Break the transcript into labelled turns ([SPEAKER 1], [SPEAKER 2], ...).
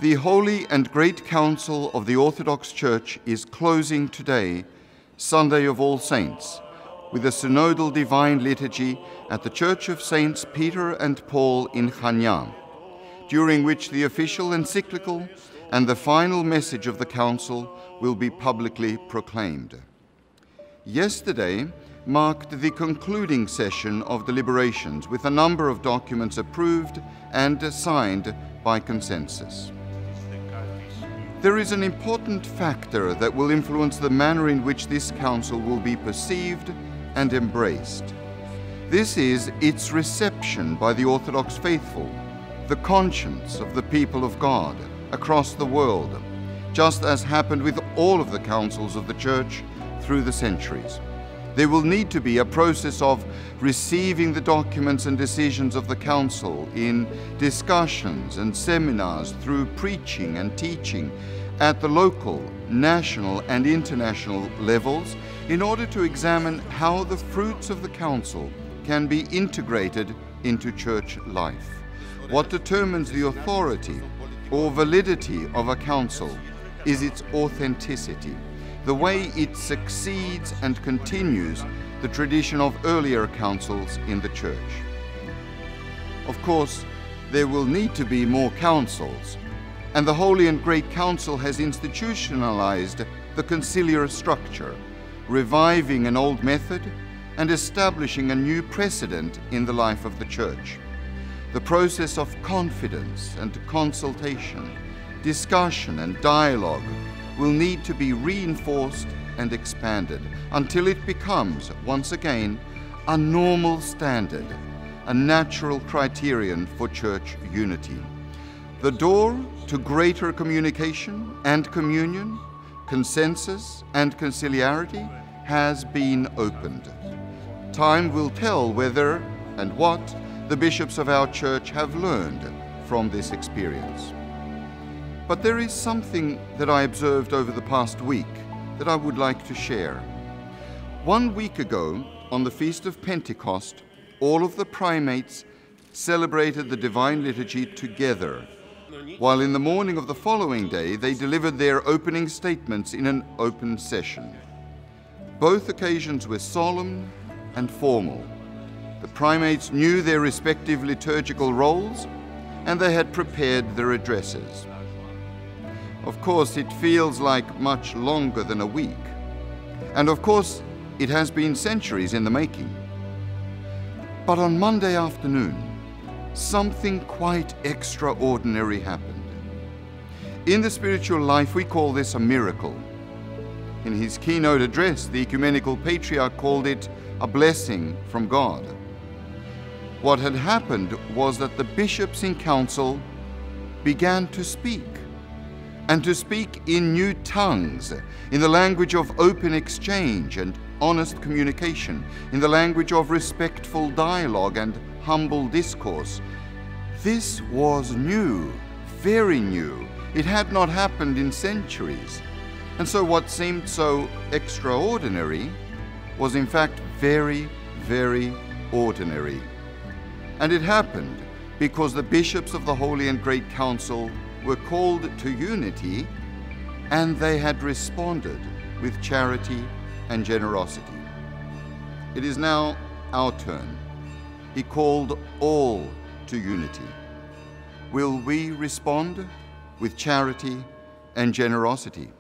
[SPEAKER 1] The Holy and Great Council of the Orthodox Church is closing today, Sunday of All Saints, with a synodal divine liturgy at the Church of Saints Peter and Paul in Chania, during which the official encyclical and the final message of the Council will be publicly proclaimed. Yesterday marked the concluding session of deliberations with a number of documents approved and signed by consensus. There is an important factor that will influence the manner in which this Council will be perceived and embraced. This is its reception by the Orthodox faithful, the conscience of the people of God across the world, just as happened with all of the councils of the Church through the centuries. There will need to be a process of receiving the documents and decisions of the Council in discussions and seminars, through preaching and teaching at the local, national and international levels, in order to examine how the fruits of the Council can be integrated into Church life. What determines the authority or validity of a Council is its authenticity, the way it succeeds and continues the tradition of earlier councils in the Church. Of course, there will need to be more councils, and the Holy and Great Council has institutionalized the conciliar structure, reviving an old method and establishing a new precedent in the life of the Church. The process of confidence and consultation, discussion and dialogue will need to be reinforced and expanded until it becomes, once again, a normal standard, a natural criterion for Church unity. The door to greater communication and communion, consensus and conciliarity has been opened. Time will tell whether and what the bishops of our Church have learned from this experience. But there is something that I observed over the past week that I would like to share. 1 week ago, on the Feast of Pentecost, all of the primates celebrated the Divine Liturgy together, while in the morning of the following day they delivered their opening statements in an open session. Both occasions were solemn and formal. The primates knew their respective liturgical roles, and they had prepared their addresses. Of course, it feels like much longer than a week. And of course, it has been centuries in the making. But on Monday afternoon, something quite extraordinary happened. In the spiritual life, we call this a miracle. In his keynote address, the Ecumenical Patriarchate called it a blessing from God. What had happened was that the bishops in council began to speak, and to speak in new tongues, in the language of open exchange and honest communication, in the language of respectful dialogue and humble discourse. This was new, very new. It had not happened in centuries. And so what seemed so extraordinary was in fact very, very ordinary. And it happened because the bishops of the Holy and Great Council were called to unity, and they had responded with charity and generosity. It is now our turn. He called all to unity. Will we respond with charity and generosity?